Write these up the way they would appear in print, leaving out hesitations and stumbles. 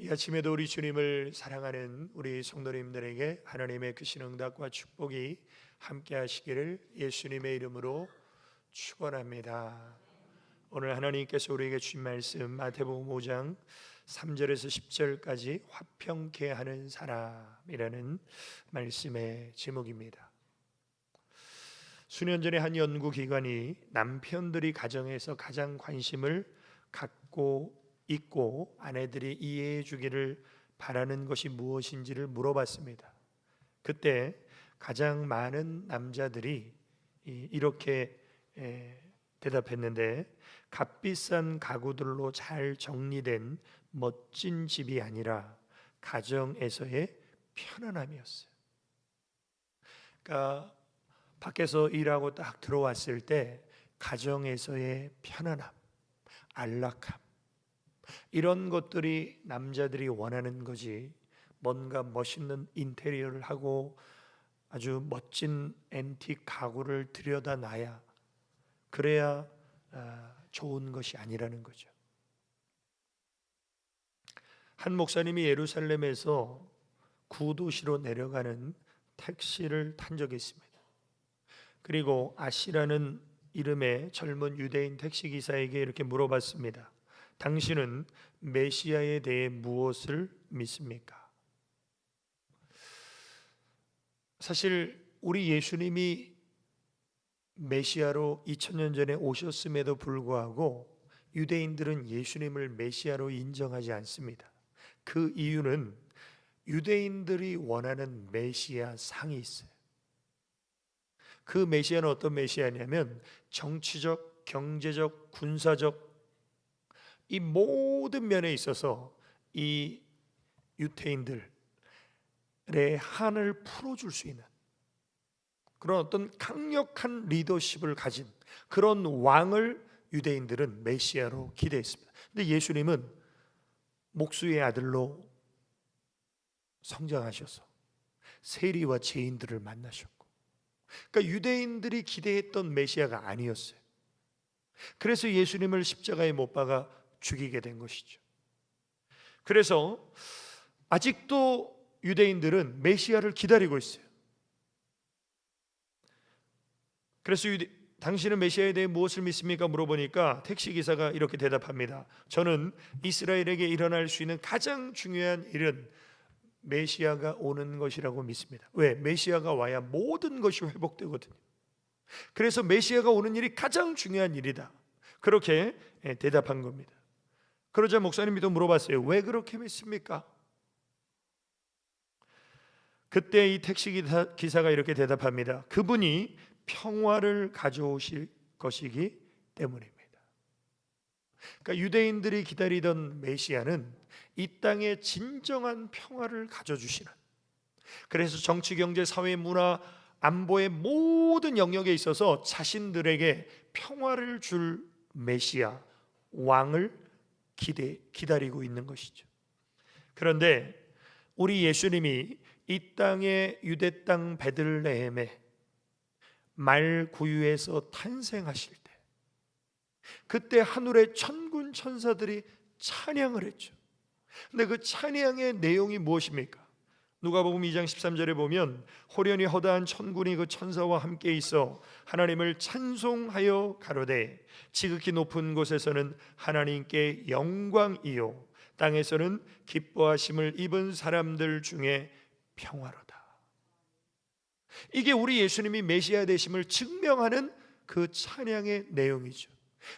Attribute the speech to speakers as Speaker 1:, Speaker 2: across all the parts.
Speaker 1: 이 아침에도 우리 주님을 사랑하는 우리 성도님들에게 하나님의 크신 응답과 축복이 함께 하시기를 예수님의 이름으로 축원합니다. 오늘 하나님께서 우리에게 주신 말씀 마태복음 5장 3절에서 10절까지 화평케 하는 사람이라는 말씀의 제목입니다. 수년 전에 한 연구기관이 남편들이 가정에서 가장 관심을 갖고 있고 아내들이 이해해 주기를 바라는 것이 무엇인지를 물어봤습니다. 그때 가장 많은 남자들이 이렇게 대답했는데, 값비싼 가구들로 잘 정리된 멋진 집이 아니라 가정에서의 편안함이었어요. 그러니까 밖에서 일하고 딱 들어왔을 때 가정에서의 편안함, 안락함, 이런 것들이 남자들이 원하는 거지, 뭔가 멋있는 인테리어를 하고 아주 멋진 앤틱 가구를 들여다놔야 그래야 좋은 것이 아니라는 거죠. 한 목사님이 예루살렘에서 구도시로 내려가는 택시를 탄 적이 있습니다. 그리고 아시라는 이름의 젊은 유대인 택시기사에게 이렇게 물어봤습니다. 당신은 메시아에 대해 무엇을 믿습니까? 사실 우리 예수님이 메시아로 2000년 전에 오셨음에도 불구하고 유대인들은 예수님을 메시아로 인정하지 않습니다. 그 이유는 유대인들이 원하는 메시아 상이 있어요. 그 메시아는 어떤 메시아냐면 정치적, 경제적, 군사적 이 모든 면에 있어서 이 유대인들의 한을 풀어줄 수 있는 그런 어떤 강력한 리더십을 가진 그런 왕을 유대인들은 메시아로 기대했습니다. 근데 예수님은 목수의 아들로 성장하셔서 세리와 죄인들을 만나셨고, 그러니까 유대인들이 기대했던 메시아가 아니었어요. 그래서 예수님을 십자가에 못 박아 죽이게 된 것이죠. 그래서 아직도 유대인들은 메시아를 기다리고 있어요. 그래서 당신은 메시아에 대해 무엇을 믿습니까? 물어보니까 택시기사가 이렇게 대답합니다. 저는 이스라엘에게 일어날 수 있는 가장 중요한 일은 메시아가 오는 것이라고 믿습니다. 왜? 메시아가 와야 모든 것이 회복되거든요. 그래서 메시아가 오는 일이 가장 중요한 일이다, 그렇게 대답한 겁니다. 그러자 목사님이 또 물어봤어요. 왜 그렇게 믿습니까? 그때 이 택시기사가 이렇게 대답합니다. 그분이 평화를 가져오실 것이기 때문입니다. 그러니까 유대인들이 기다리던 메시아는 이 땅에 진정한 평화를 가져주시는, 그래서 정치, 경제, 사회, 문화, 안보의 모든 영역에 있어서 자신들에게 평화를 줄 메시아, 왕을 기다리고 있는 것이죠. 그런데 우리 예수님이 이 땅의 유대 땅 베들레헴에 말구유에서 탄생하실 때, 그때 하늘의 천군 천사들이 찬양을 했죠. 근데 그 찬양의 내용이 무엇입니까? 누가복음 2장 13절에 보면 호련히 허다한 천군이 그 천사와 함께 있어 하나님을 찬송하여 가로되 지극히 높은 곳에서는 하나님께 영광이요 땅에서는 기뻐하심을 입은 사람들 중에 평화로다. 이게 우리 예수님이 메시아 되심을 증명하는 그 찬양의 내용이죠.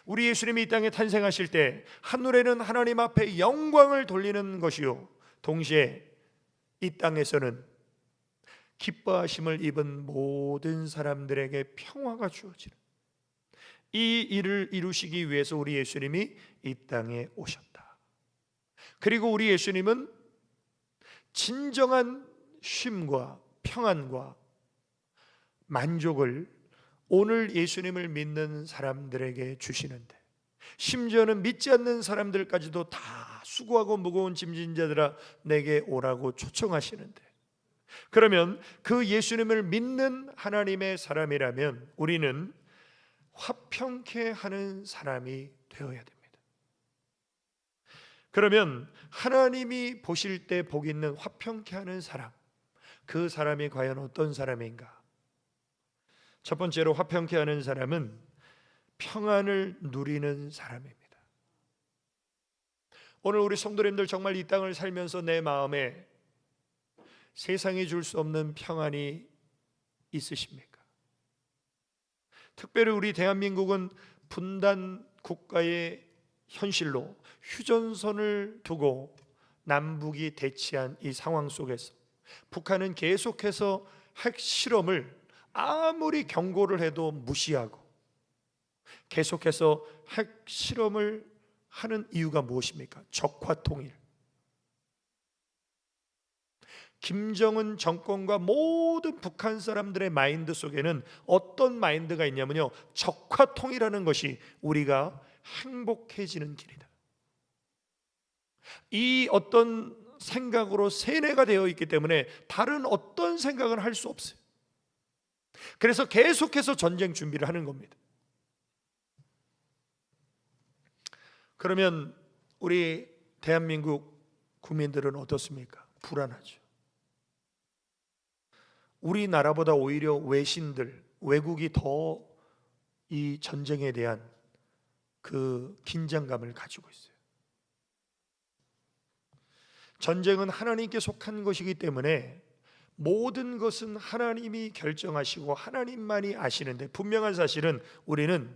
Speaker 1: 우리 예수님이 이 땅에 탄생하실 때 하늘에는 하나님 앞에 영광을 돌리는 것이요 동시에 이 땅에서는 기뻐하심을 입은 모든 사람들에게 평화가 주어지는 이 일을 이루시기 위해서 우리 예수님이 이 땅에 오셨다. 그리고 우리 예수님은 진정한 쉼과 평안과 만족을 오늘 예수님을 믿는 사람들에게 주시는데, 심지어는 믿지 않는 사람들까지도 다 수고하고 무거운 짐진 자들아 내게 오라고 초청하시는데, 그러면 그 예수님을 믿는 하나님의 사람이라면 우리는 화평케 하는 사람이 되어야 됩니다. 그러면 하나님이 보실 때 복 있는 화평케 하는 사람, 그 사람이 과연 어떤 사람인가? 첫 번째로 화평케 하는 사람은 평안을 누리는 사람입니다. 오늘 우리 성도님들 정말 이 땅을 살면서 내 마음에 세상이 줄 수 없는 평안이 있으십니까? 특별히 우리 대한민국은 분단 국가의 현실로 휴전선을 두고 남북이 대치한 이 상황 속에서 북한은 계속해서 핵실험을 아무리 경고를 해도 무시하고 계속해서 핵실험을 하는 이유가 무엇입니까? 적화통일. 김정은 정권과 모든 북한 사람들의 마인드 속에는 어떤 마인드가 있냐면요, 적화통일하는 것이 우리가 행복해지는 길이다. 이 어떤 생각으로 세뇌가 되어 있기 때문에 다른 어떤 생각은 할 수 없어요. 그래서 계속해서 전쟁 준비를 하는 겁니다. 그러면 우리 대한민국 국민들은 어떻습니까? 불안하죠. 우리나라보다 오히려 외신들, 외국이 더 이 전쟁에 대한 그 긴장감을 가지고 있어요. 전쟁은 하나님께 속한 것이기 때문에 모든 것은 하나님이 결정하시고 하나님만이 아시는데, 분명한 사실은 우리는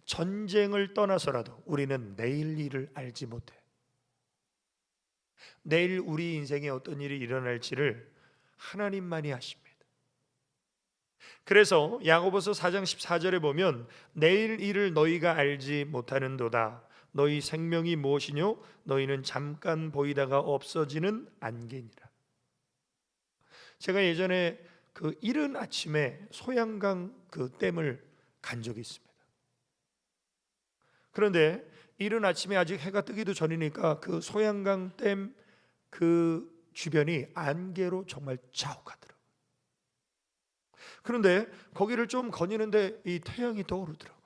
Speaker 1: 전쟁을 떠나서라도 우리는 내일 일을 알지 못해. 내일 우리 인생에 어떤 일이 일어날지를 하나님만이 아십니다. 그래서 야고보서 4장 14절에 보면 내일 일을 너희가 알지 못하는도다. 너희 생명이 무엇이뇨? 너희는 잠깐 보이다가 없어지는 안개니라. 제가 예전에 그 이른 아침에 소양강 그 댐을 간 적이 있습니다. 그런데 이른 아침에 아직 해가 뜨기도 전이니까 그 소양강 댐 그 주변이 안개로 정말 자욱하더라고요. 그런데 거기를 좀 거니는데 이 태양이 떠오르더라고요.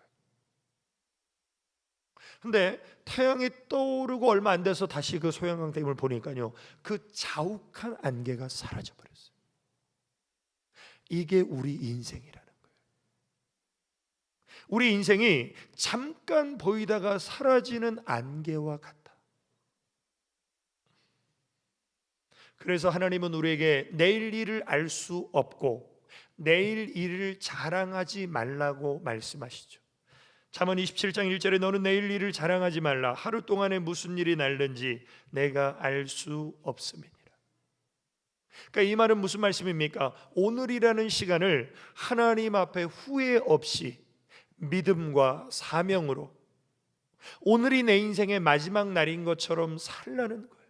Speaker 1: 근데 태양이 떠오르고 얼마 안 돼서 다시 그 소양강 댐을 보니까요, 그 자욱한 안개가 사라져 버렸어요. 이게 우리 인생이라는 거예요. 우리 인생이 잠깐 보이다가 사라지는 안개와 같다. 그래서 하나님은 우리에게 내일 일을 알 수 없고 내일 일을 자랑하지 말라고 말씀하시죠. 잠언 27장 1절에 너는 내일 일을 자랑하지 말라. 하루 동안에 무슨 일이 날는지 내가 알 수 없음이니라. 그러니까 이 말은 무슨 말씀입니까? 오늘이라는 시간을 하나님 앞에 후회 없이 믿음과 사명으로 오늘이 내 인생의 마지막 날인 것처럼 살라는 거예요.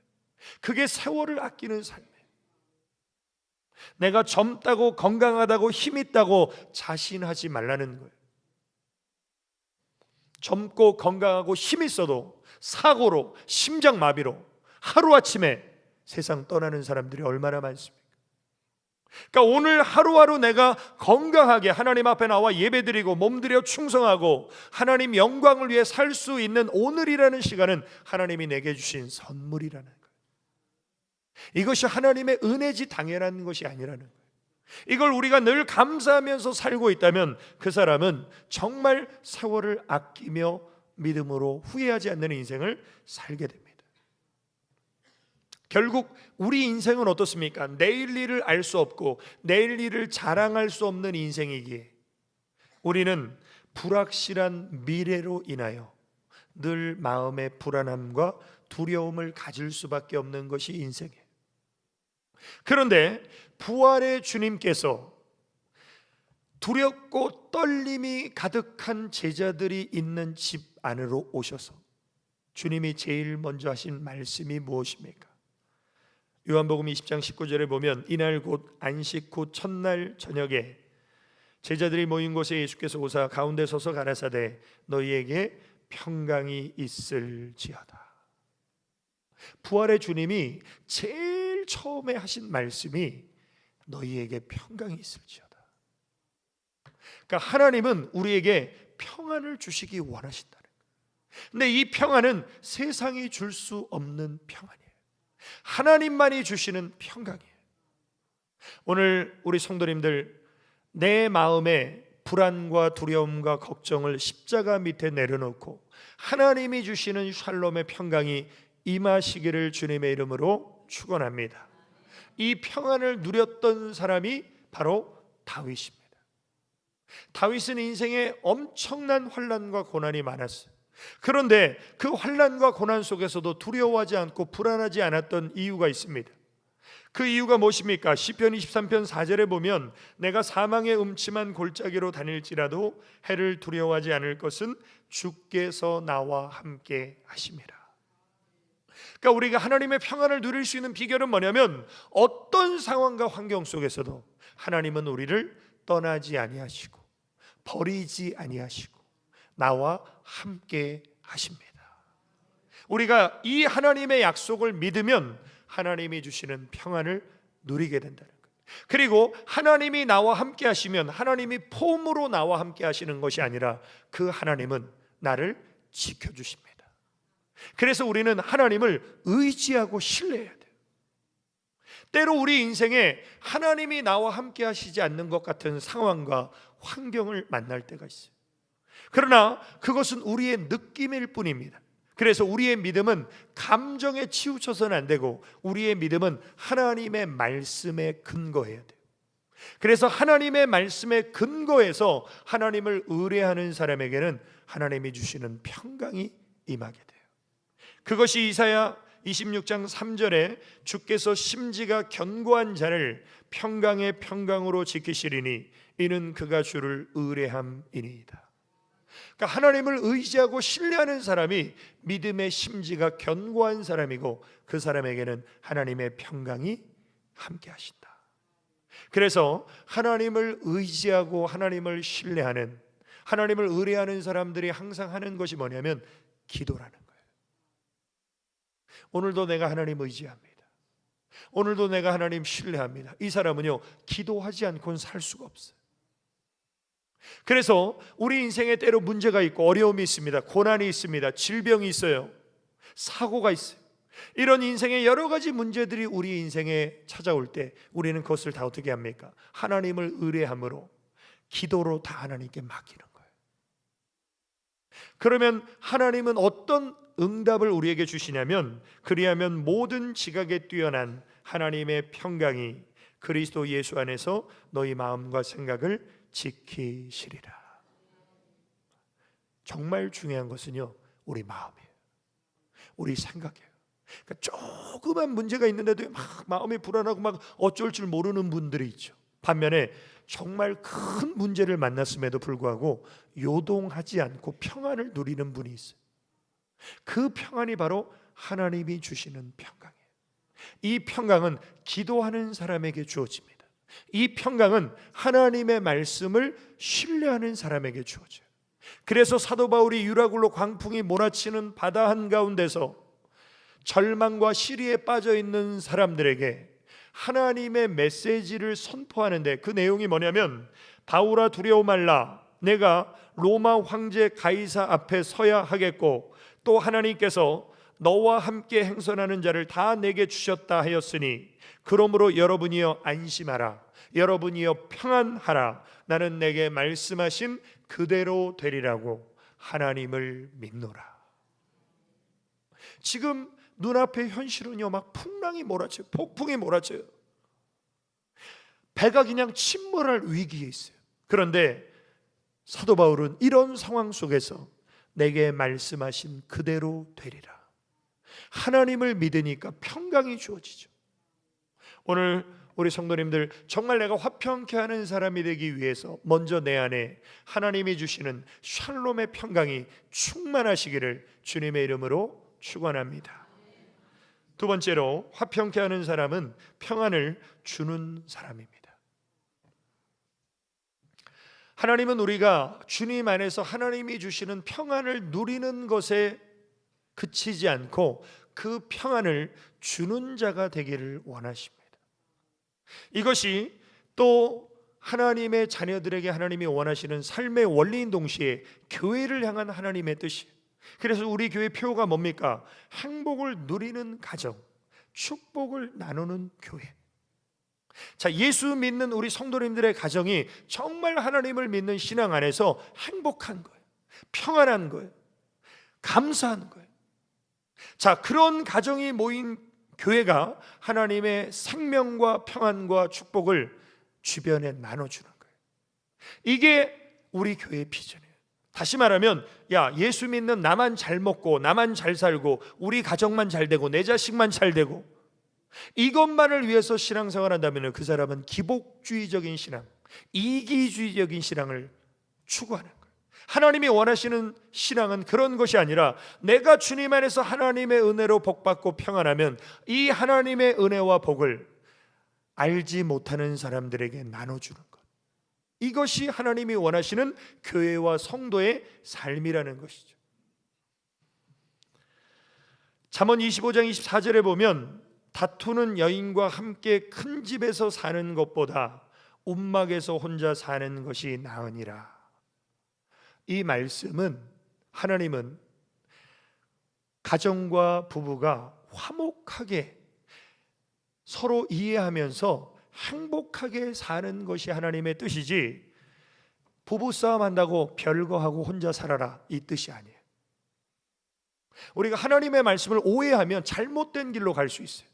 Speaker 1: 그게 세월을 아끼는 삶이에요. 내가 젊다고 건강하다고 힘 있다고 자신하지 말라는 거예요. 젊고 건강하고 힘 있어도 사고로 심장마비로 하루아침에 세상 떠나는 사람들이 얼마나 많습니까? 그러니까 오늘 하루하루 내가 건강하게 하나님 앞에 나와 예배드리고 몸들여 충성하고 하나님 영광을 위해 살 수 있는 오늘이라는 시간은 하나님이 내게 주신 선물이라는 거예요. 이것이 하나님의 은혜지 당연한 것이 아니라는 거예요. 이걸 우리가 늘 감사하면서 살고 있다면 그 사람은 정말 세월을 아끼며 믿음으로 후회하지 않는 인생을 살게 됩니다. 결국 우리 인생은 어떻습니까? 내일 일을 알 수 없고 내일 일을 자랑할 수 없는 인생이기에 우리는 불확실한 미래로 인하여 늘 마음의 불안함과 두려움을 가질 수밖에 없는 것이 인생이에요. 그런데 부활의 주님께서 두렵고 떨림이 가득한 제자들이 있는 집 안으로 오셔서 주님이 제일 먼저 하신 말씀이 무엇입니까? 요한복음 20장 19절에 보면 이날 곧 안식 후 첫날 저녁에 제자들이 모인 곳에 예수께서 오사 가운데 서서 가라사대 너희에게 평강이 있을지어다. 부활의 주님이 제일 처음에 하신 말씀이 너희에게 평강이 있을지어다. 그러니까 하나님은 우리에게 평안을 주시기 원하신다는 거예요. 근데 이 평안은 세상이 줄 수 없는 평안이에요. 하나님만이 주시는 평강이에요. 오늘 우리 성도님들, 내 마음에 불안과 두려움과 걱정을 십자가 밑에 내려놓고 하나님이 주시는 샬롬의 평강이 임하시기를 주님의 이름으로 축원합니다. 이 평안을 누렸던 사람이 바로 다윗입니다. 다윗은 인생에 엄청난 환난과 고난이 많았어요. 그런데 그 환난과 고난 속에서도 두려워하지 않고 불안하지 않았던 이유가 있습니다. 그 이유가 무엇입니까? 시편 23편 4절에 보면 내가 사망의 음침한 골짜기로 다닐지라도 해를 두려워하지 않을 것은 주께서 나와 함께 하심이라. 그러니까 우리가 하나님의 평안을 누릴 수 있는 비결은 뭐냐면, 어떤 상황과 환경 속에서도 하나님은 우리를 떠나지 아니하시고 버리지 아니하시고 나와 함께 하십니다. 우리가 이 하나님의 약속을 믿으면 하나님이 주시는 평안을 누리게 된다는 거예요. 그리고 하나님이 나와 함께 하시면 하나님이 폼으로 나와 함께 하시는 것이 아니라 그 하나님은 나를 지켜주십니다. 그래서 우리는 하나님을 의지하고 신뢰해야 돼요. 때로 우리 인생에 하나님이 나와 함께 하시지 않는 것 같은 상황과 환경을 만날 때가 있어요. 그러나 그것은 우리의 느낌일 뿐입니다. 그래서 우리의 믿음은 감정에 치우쳐서는 안 되고 우리의 믿음은 하나님의 말씀에 근거해야 돼요. 그래서 하나님의 말씀에 근거해서 하나님을 의뢰하는 사람에게는 하나님이 주시는 평강이 임하게 돼요. 그것이 이사야 26장 3절에 주께서 심지가 견고한 자를 평강의 평강으로 지키시리니 이는 그가 주를 의뢰함이니이다. 그러니까 하나님을 의지하고 신뢰하는 사람이 믿음의 심지가 견고한 사람이고 그 사람에게는 하나님의 평강이 함께 하신다. 그래서 하나님을 의지하고 하나님을 신뢰하는, 하나님을 의뢰하는 사람들이 항상 하는 것이 뭐냐면 기도라는 거예요. 오늘도 내가 하나님 의지합니다. 오늘도 내가 하나님 신뢰합니다. 이 사람은요, 기도하지 않고는 살 수가 없어요. 그래서 우리 인생에 때로 문제가 있고 어려움이 있습니다. 고난이 있습니다. 질병이 있어요. 사고가 있어요. 이런 인생의 여러 가지 문제들이 우리 인생에 찾아올 때 우리는 그것을 다 어떻게 합니까? 하나님을 의뢰함으로, 기도로 다 하나님께 맡기는 거예요. 그러면 하나님은 어떤 응답을 우리에게 주시냐면, 그리하면 모든 지각에 뛰어난 하나님의 평강이 그리스도 예수 안에서 너희 마음과 생각을 지키시리라. 정말 중요한 것은요, 우리 마음이에요. 우리 생각이에요. 그러니까 조그만 문제가 있는데도 막 마음이 불안하고 막 어쩔 줄 모르는 분들이 있죠. 반면에 정말 큰 문제를 만났음에도 불구하고 요동하지 않고 평안을 누리는 분이 있어요. 그 평안이 바로 하나님이 주시는 평강이에요. 이 평강은 기도하는 사람에게 주어집니다. 이 평강은 하나님의 말씀을 신뢰하는 사람에게 주어져요. 그래서 사도 바울이 유라굴로 광풍이 몰아치는 바다 한가운데서 절망과 시리에 빠져 있는 사람들에게 하나님의 메시지를 선포하는데, 그 내용이 뭐냐면, 바울아 두려워 말라, 내가 로마 황제 가이사 앞에 서야 하겠고 또 하나님께서 너와 함께 행선하는 자를 다 내게 주셨다 하였으니 그러므로 여러분이여 안심하라, 여러분이여 평안하라, 나는 내게 말씀하신 그대로 되리라고 하나님을 믿노라. 지금 눈앞의 현실은요, 막 풍랑이 몰아쳐요. 폭풍이 몰아쳐요. 배가 그냥 침몰할 위기에 있어요. 그런데 사도 바울은 이런 상황 속에서 내게 말씀하신 그대로 되리라, 하나님을 믿으니까 평강이 주어지죠. 오늘 우리 성도님들, 정말 내가 화평케 하는 사람이 되기 위해서 먼저 내 안에 하나님이 주시는 샬롬의 평강이 충만하시기를 주님의 이름으로 축원합니다. 두 번째로, 화평케 하는 사람은 평안을 주는 사람입니다. 하나님은 우리가 주님 안에서 하나님이 주시는 평안을 누리는 것에 그치지 않고 그 평안을 주는 자가 되기를 원하십니다. 이것이 또 하나님의 자녀들에게 하나님이 원하시는 삶의 원리인 동시에 교회를 향한 하나님의 뜻이에요. 그래서 우리 교회 표가 뭡니까? 행복을 누리는 가정, 축복을 나누는 교회. 자, 예수 믿는 우리 성도님들의 가정이 정말 하나님을 믿는 신앙 안에서 행복한 거예요. 평안한 거예요. 감사한 거예요. 자, 그런 가정이 모인 교회가 하나님의 생명과 평안과 축복을 주변에 나눠주는 거예요. 이게 우리 교회의 비전이에요. 다시 말하면, 야, 예수 믿는 나만 잘 먹고 나만 잘 살고 우리 가정만 잘 되고 내 자식만 잘 되고 이것만을 위해서 신앙생활 한다면 그 사람은 기복주의적인 신앙, 이기주의적인 신앙을 추구하는 거예요. 하나님이 원하시는 신앙은 그런 것이 아니라 내가 주님 안에서 하나님의 은혜로 복받고 평안하면 이 하나님의 은혜와 복을 알지 못하는 사람들에게 나눠주는 것, 이것이 하나님이 원하시는 교회와 성도의 삶이라는 것이죠. 잠언 25장 24절에 보면 다투는 여인과 함께 큰 집에서 사는 것보다 움막에서 혼자 사는 것이 나으니라. 이 말씀은 하나님은 가정과 부부가 화목하게 서로 이해하면서 행복하게 사는 것이 하나님의 뜻이지, 부부싸움 한다고 별거하고 혼자 살아라 이 뜻이 아니에요. 우리가 하나님의 말씀을 오해하면 잘못된 길로 갈 수 있어요.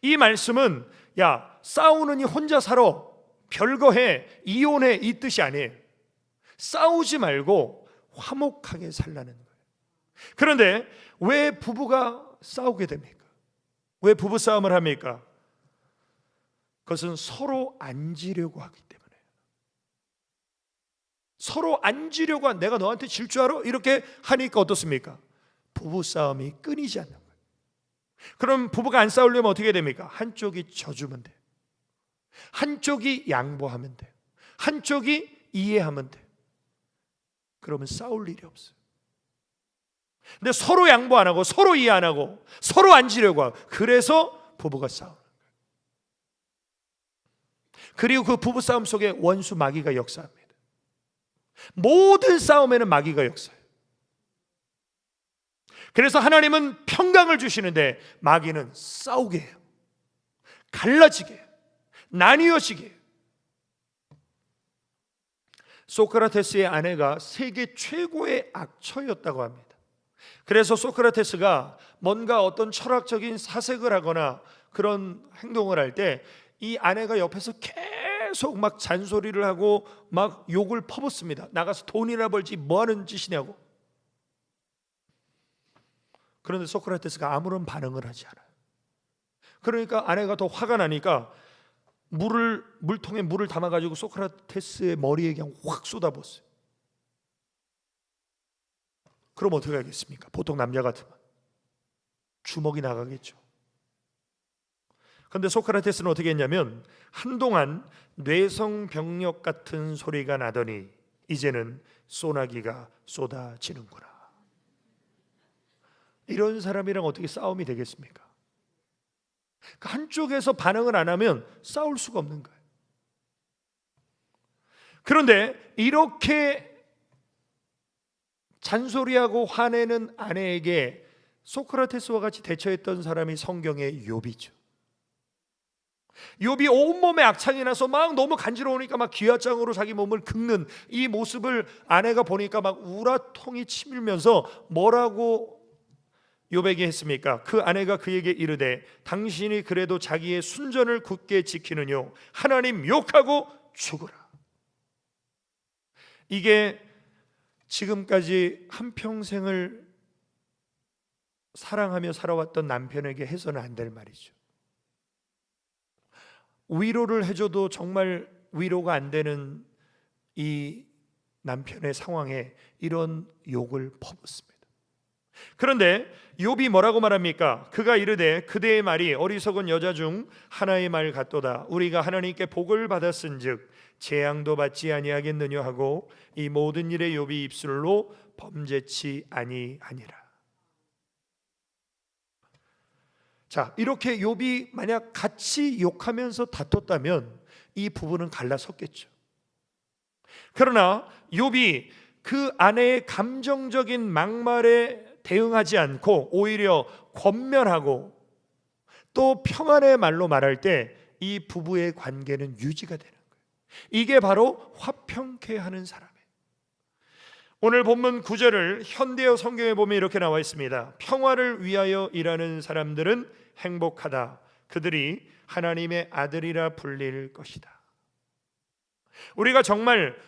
Speaker 1: 이 말씀은 야, 싸우느니 혼자 살아, 별거해, 이혼해 이 뜻이 아니에요. 싸우지 말고 화목하게 살라는 거예요. 그런데 왜 부부가 싸우게 됩니까? 왜 부부싸움을 합니까? 그것은 서로 앉으려고 하기 때문에. 서로 앉으려고 내가 너한테 질 줄 알아? 이렇게 하니까 어떻습니까? 부부싸움이 끊이지 않는 거예요. 그럼 부부가 안 싸우려면 어떻게 됩니까? 한쪽이 져주면 돼요. 한쪽이 양보하면 돼요. 한쪽이 이해하면 돼요. 그러면 싸울 일이 없어요. 근데 서로 양보 안 하고 서로 이해 안 하고 서로 앉으려고 하고, 그래서 부부가 싸우는 거예요. 그리고 그 부부싸움 속에 원수 마귀가 역사합니다. 모든 싸움에는 마귀가 역사해요. 그래서 하나님은 평강을 주시는데 마귀는 싸우게 해요. 갈라지게 해요. 나뉘어지게 해요. 소크라테스의 아내가 세계 최고의 악처였다고 합니다. 그래서 소크라테스가 뭔가 어떤 철학적인 사색을 하거나 그런 행동을 할 때 이 아내가 옆에서 계속 막 잔소리를 하고 막 욕을 퍼붓습니다. 나가서 돈이나 벌지 뭐 하는 짓이냐고. 그런데 소크라테스가 아무런 반응을 하지 않아요. 그러니까 아내가 더 화가 나니까 물통에 물을 담아가지고 소크라테스의 머리에 그냥 확 쏟아부었어요. 그럼 어떻게 하겠습니까? 보통 남자 같으면 주먹이 나가겠죠. 그런데 소크라테스는 어떻게 했냐면 한동안 뇌성병력 같은 소리가 나더니 이제는 소나기가 쏟아지는구나. 이런 사람이랑 어떻게 싸움이 되겠습니까? 한쪽에서 반응을 안 하면 싸울 수가 없는 거예요. 그런데 이렇게 잔소리하고 화내는 아내에게 소크라테스와 같이 대처했던 사람이 성경의 욥이죠. 욥이 온몸에 악창이 나서 막 너무 간지러우니까 막 기와장으로 자기 몸을 긁는 이 모습을 아내가 보니까 막 우라통이 치밀면서 뭐라고 욥에게 했습니까? 그 아내가 그에게 이르되 당신이 그래도 자기의 순전을 굳게 지키느뇨 하나님 욕하고 죽으라. 이게 지금까지 한평생을 사랑하며 살아왔던 남편에게 해서는 안 될 말이죠. 위로를 해줘도 정말 위로가 안 되는 이 남편의 상황에 이런 욕을 퍼붓습니다. 그런데 욥이 뭐라고 말합니까? 그가 이르되 그대의 말이 어리석은 여자 중 하나의 말 같도다. 우리가 하나님께 복을 받았은즉 재앙도 받지 아니하겠느냐 하고 이 모든 일에 욥이 입술로 범죄치 아니하니라. 자, 이렇게 욥이 만약 같이 욕하면서 다퉜다면 이 부부는 갈라섰겠죠. 그러나 욥이 그 아내의 감정적인 막말에 대응하지 않고 오히려 권면하고 또 평안의 말로 말할 때 이 부부의 관계는 유지가 되는 거예요. 이게 바로 화평케 하는 사람이에요. 오늘 본문 9절을 현대어 성경에 보면 이렇게 나와 있습니다. 평화를 위하여 일하는 사람들은 행복하다. 그들이 하나님의 아들이라 불릴 것이다. 우리가 정말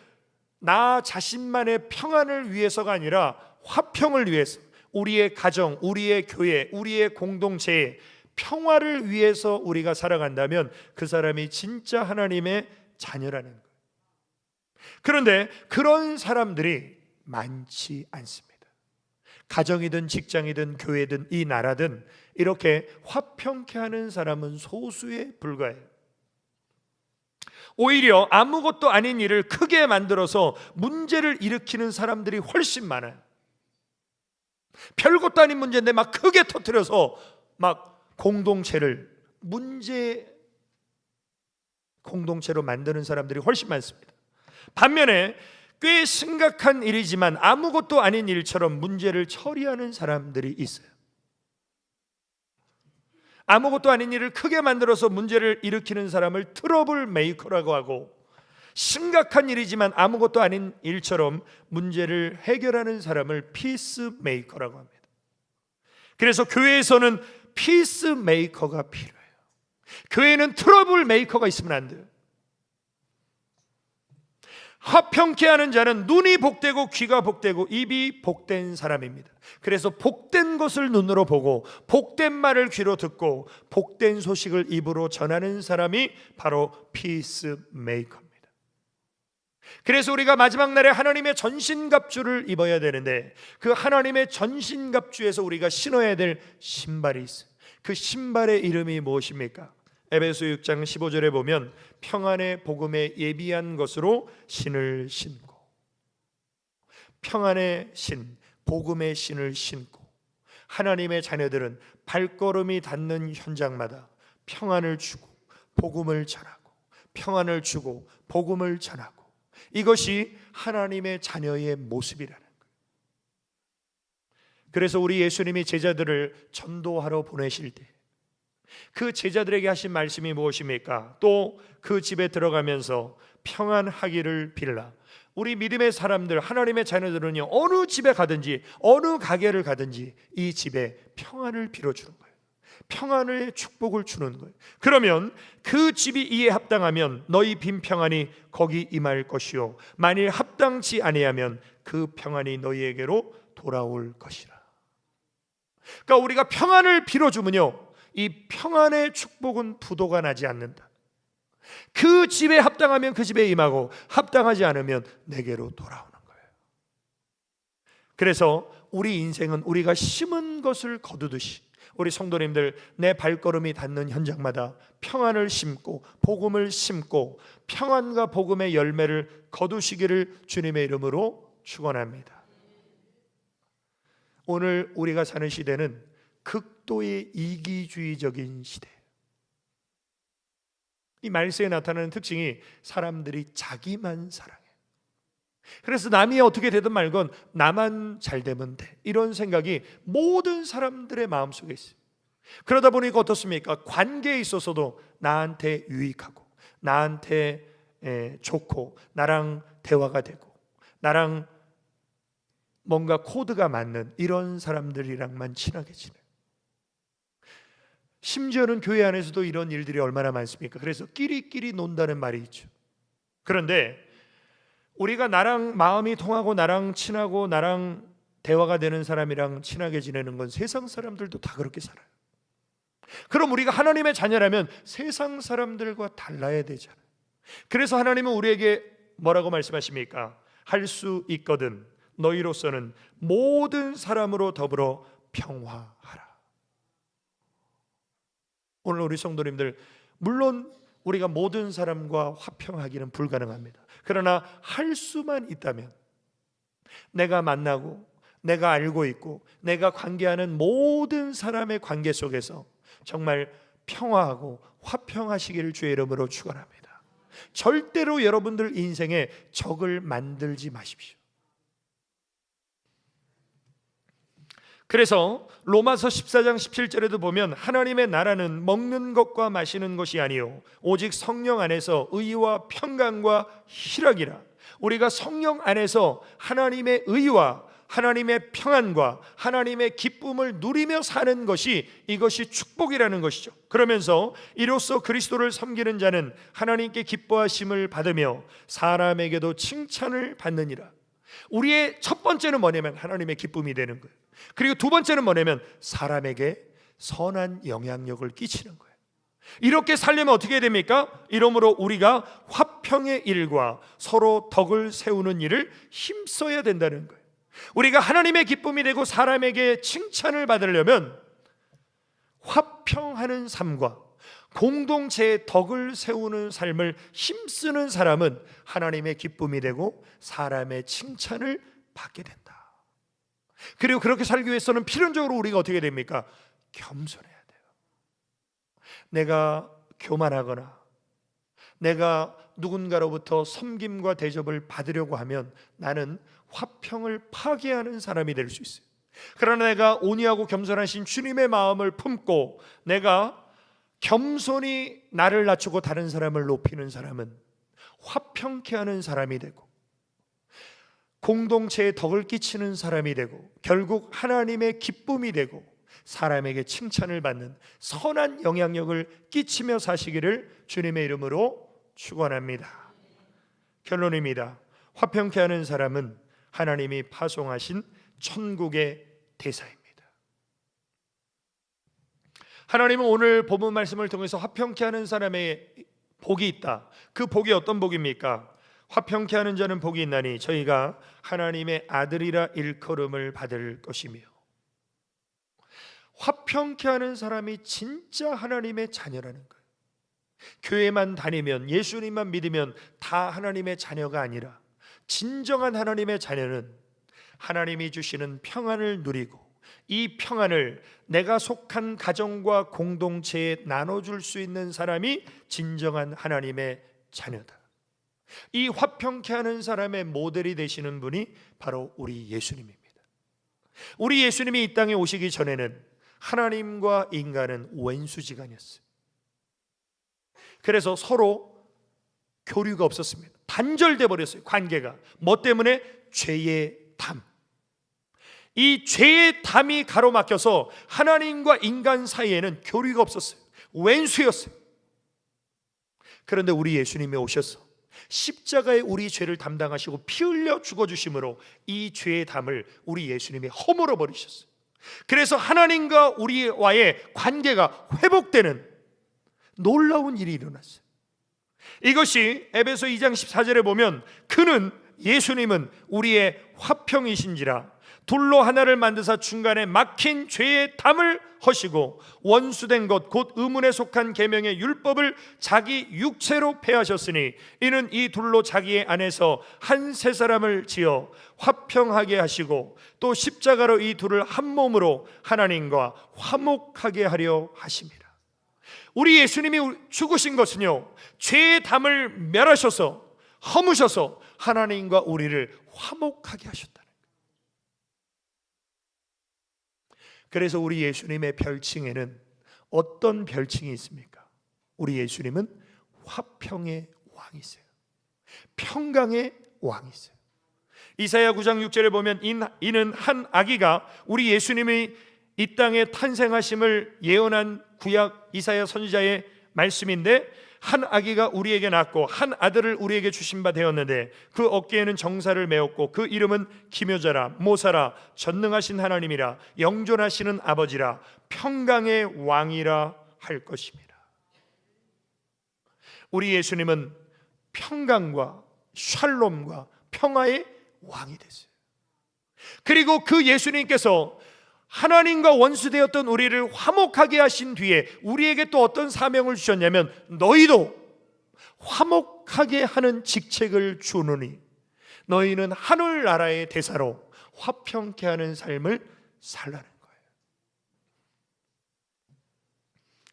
Speaker 1: 나 자신만의 평안을 위해서가 아니라 화평을 위해서, 우리의 가정, 우리의 교회, 우리의 공동체의 평화를 위해서 우리가 살아간다면 그 사람이 진짜 하나님의 자녀라는 거예요. 그런데 그런 사람들이 많지 않습니다. 가정이든 직장이든 교회든 이 나라든 이렇게 화평케 하는 사람은 소수에 불과해요. 오히려 아무것도 아닌 일을 크게 만들어서 문제를 일으키는 사람들이 훨씬 많아요. 별것도 아닌 문제인데 막 크게 터뜨려서 막 공동체를 문제 공동체로 만드는 사람들이 훨씬 많습니다. 반면에 꽤 심각한 일이지만 아무것도 아닌 일처럼 문제를 처리하는 사람들이 있어요. 아무것도 아닌 일을 크게 만들어서 문제를 일으키는 사람을 트러블 메이커라고 하고, 심각한 일이지만 아무것도 아닌 일처럼 문제를 해결하는 사람을 피스 메이커라고 합니다. 그래서 교회에서는 피스 메이커가 필요해요. 교회는 트러블 메이커가 있으면 안 돼요. 화평케 하는 자는 눈이 복되고 귀가 복되고 입이 복된 사람입니다. 그래서 복된 것을 눈으로 보고 복된 말을 귀로 듣고 복된 소식을 입으로 전하는 사람이 바로 피스 메이커입니다. 그래서 우리가 마지막 날에 하나님의 전신갑주를 입어야 되는데, 그 하나님의 전신갑주에서 우리가 신어야 될 신발이 있어요. 그 신발의 이름이 무엇입니까? 에베소 6장 15절에 보면 평안의 복음에 예비한 것으로 신을 신고, 평안의 신, 복음의 신을 신고, 하나님의 자녀들은 발걸음이 닿는 현장마다 평안을 주고 복음을 전하고, 평안을 주고 복음을 전하고, 이것이 하나님의 자녀의 모습이라는 거예요. 그래서 우리 예수님이 제자들을 전도하러 보내실 때 그 제자들에게 하신 말씀이 무엇입니까? 또 그 집에 들어가면서 평안하기를 빌라. 우리 믿음의 사람들, 하나님의 자녀들은요, 어느 집에 가든지 어느 가게를 가든지 이 집에 평안을 빌어주는 거예요. 평안의 축복을 주는 거예요. 그러면 그 집이 이에 합당하면 너희 빈 평안이 거기 임할 것이요, 만일 합당치 아니하면 그 평안이 너희에게로 돌아올 것이라. 그러니까 우리가 평안을 빌어주면요, 이 평안의 축복은 부도가 나지 않는다. 그 집에 합당하면 그 집에 임하고 합당하지 않으면 내게로 돌아오는 거예요. 그래서 우리 인생은 우리가 심은 것을 거두듯이 우리 성도님들 내 발걸음이 닿는 현장마다 평안을 심고 복음을 심고 평안과 복음의 열매를 거두시기를 주님의 이름으로 축원합니다. 오늘 우리가 사는 시대는 극도의 이기주의적인 시대예요. 이 말세에 나타나는 특징이 사람들이 자기만 사랑해요. 그래서 남이 어떻게 되든 말건 나만 잘 되면 돼, 이런 생각이 모든 사람들의 마음속에 있어요. 그러다 보니까 어떻습니까? 관계에 있어서도 나한테 유익하고 나한테 좋고 나랑 대화가 되고 나랑 뭔가 코드가 맞는 이런 사람들이랑만 친하게 지내요. 심지어는 교회 안에서도 이런 일들이 얼마나 많습니까? 그래서 끼리끼리 논다는 말이 있죠. 그런데 우리가 나랑 마음이 통하고 나랑 친하고 나랑 대화가 되는 사람이랑 친하게 지내는 건 세상 사람들도 다 그렇게 살아요. 그럼 우리가 하나님의 자녀라면 세상 사람들과 달라야 되잖아요. 그래서 하나님은 우리에게 뭐라고 말씀하십니까? 할 수 있거든 너희로서는 모든 사람으로 더불어 평화하라. 오늘 우리 성도님들, 물론 우리가 모든 사람과 화평하기는 불가능합니다. 그러나 할 수만 있다면 내가 만나고 내가 알고 있고 내가 관계하는 모든 사람의 관계 속에서 정말 평화하고 화평하시기를 주의 이름으로 축원합니다. 절대로 여러분들 인생에 적을 만들지 마십시오. 그래서 로마서 14장 17절에도 보면 하나님의 나라는 먹는 것과 마시는 것이 아니요 오직 성령 안에서 의와 평강과 희락이라. 우리가 성령 안에서 하나님의 의와 하나님의 평안과 하나님의 기쁨을 누리며 사는 것이, 이것이 축복이라는 것이죠. 그러면서 이로써 그리스도를 섬기는 자는 하나님께 기뻐하심을 받으며 사람에게도 칭찬을 받느니라. 우리의 첫 번째는 뭐냐면 하나님의 기쁨이 되는 거예요. 그리고 두 번째는 뭐냐면 사람에게 선한 영향력을 끼치는 거예요. 이렇게 살려면 어떻게 해야 됩니까? 이러므로 우리가 화평의 일과 서로 덕을 세우는 일을 힘써야 된다는 거예요. 우리가 하나님의 기쁨이 되고 사람에게 칭찬을 받으려면 화평하는 삶과 공동체의 덕을 세우는 삶을 힘쓰는 사람은 하나님의 기쁨이 되고 사람의 칭찬을 받게 된다. 그리고 그렇게 살기 위해서는 필연적으로 우리가 어떻게 됩니까? 겸손해야 돼요. 내가 교만하거나 내가 누군가로부터 섬김과 대접을 받으려고 하면 나는 화평을 파괴하는 사람이 될 수 있어요. 그러나 내가 온유하고 겸손하신 주님의 마음을 품고 내가 겸손히 나를 낮추고 다른 사람을 높이는 사람은 화평케 하는 사람이 되고 공동체에 덕을 끼치는 사람이 되고 결국 하나님의 기쁨이 되고 사람에게 칭찬을 받는 선한 영향력을 끼치며 사시기를 주님의 이름으로 축원합니다. 결론입니다. 화평케 하는 사람은 하나님이 파송하신 천국의 대사입니다. 하나님은 오늘 본문 말씀을 통해서 화평케 하는 사람의 복이 있다. 그 복이 어떤 복입니까? 화평케 하는 자는 복이 있나니 저희가 하나님의 아들이라 일컬음을 받을 것이며. 화평케 하는 사람이 진짜 하나님의 자녀라는 거예요. 교회만 다니면, 예수님만 믿으면 다 하나님의 자녀가 아니라 진정한 하나님의 자녀는 하나님이 주시는 평안을 누리고 이 평안을 내가 속한 가정과 공동체에 나눠줄 수 있는 사람이 진정한 하나님의 자녀다. 이 화평케 하는 사람의 모델이 되시는 분이 바로 우리 예수님입니다. 우리 예수님이 이 땅에 오시기 전에는 하나님과 인간은 왼수지간이었어요. 그래서 서로 교류가 없었습니다. 단절돼 버렸어요. 관계가. 뭐 때문에? 죄의 담. 이 죄의 담이 가로막혀서 하나님과 인간 사이에는 교류가 없었어요. 왼수였어요. 그런데 우리 예수님이 오셔서 십자가에 우리 죄를 담당하시고 피 흘려 죽어주심으로 이 죄의 담을 우리 예수님이 허물어 버리셨어요. 그래서 하나님과 우리와의 관계가 회복되는 놀라운 일이 일어났어요. 이것이 에베소 2장 14절에 보면 그는 예수님은 우리의 화평이신지라 둘로 하나를 만드사 중간에 막힌 죄의 담을 허시고 원수된 것 곧 의문에 속한 계명의 율법을 자기 육체로 폐하셨으니 이는 이 둘로 자기의 안에서 한 세 사람을 지어 화평하게 하시고 또 십자가로 이 둘을 한 몸으로 하나님과 화목하게 하려 하심이라. 우리 예수님이 죽으신 것은요, 죄의 담을 멸하셔서 허무셔서 하나님과 우리를 화목하게 하셨다는 거예요. 그래서 우리 예수님의 별칭에는 어떤 별칭이 있습니까? 우리 예수님은 화평의 왕이세요. 평강의 왕이세요. 이사야 9장 6절에 보면 이는 한 아기가 우리 예수님이 이 땅에 탄생하심을 예언한 구약 이사야 선지자의 말씀인데, 한 아기가 우리에게 낳고 한 아들을 우리에게 주신 바 되었는데 그 어깨에는 정사를 메었고 그 이름은 기묘자라 모사라 전능하신 하나님이라 영존하시는 아버지라 평강의 왕이라 할 것입니다. 우리 예수님은 평강과 샬롬과 평화의 왕이 됐어요. 그리고 그 예수님께서 하나님과 원수되었던 우리를 화목하게 하신 뒤에 우리에게 또 어떤 사명을 주셨냐면 너희도 화목하게 하는 직책을 주노니 너희는 하늘나라의 대사로 화평케 하는 삶을 살라는 거예요.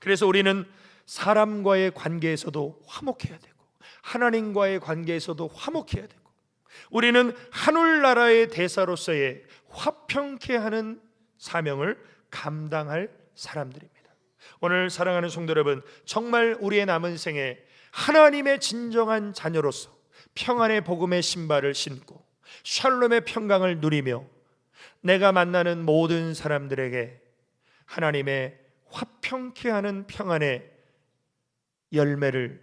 Speaker 1: 그래서 우리는 사람과의 관계에서도 화목해야 되고 하나님과의 관계에서도 화목해야 되고 우리는 하늘나라의 대사로서의 화평케 하는 사명을 감당할 사람들입니다. 오늘 사랑하는 성도 여러분, 정말 우리의 남은 생에 하나님의 진정한 자녀로서 평안의 복음의 신발을 신고 샬롬의 평강을 누리며 내가 만나는 모든 사람들에게 하나님의 화평케 하는 평안의 열매를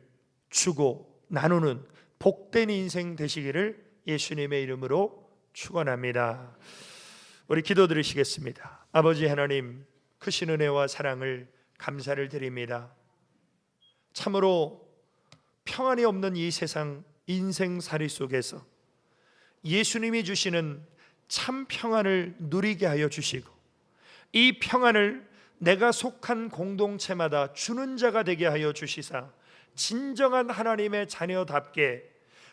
Speaker 1: 주고 나누는 복된 인생 되시기를 예수님의 이름으로 축원합니다. 우리 기도드리시겠습니다. 아버지 하나님, 크신 은혜와 사랑을 감사를 드립니다. 참으로 평안이 없는 이 세상 인생살이 속에서 예수님이 주시는 참 평안을 누리게 하여 주시고 이 평안을 내가 속한 공동체마다 주는 자가 되게 하여 주시사 진정한 하나님의 자녀답게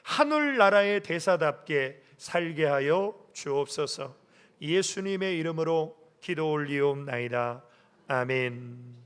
Speaker 1: 하늘나라의 대사답게 살게 하여 주옵소서. 예수님의 이름으로 기도 올리옵나이다. 아멘.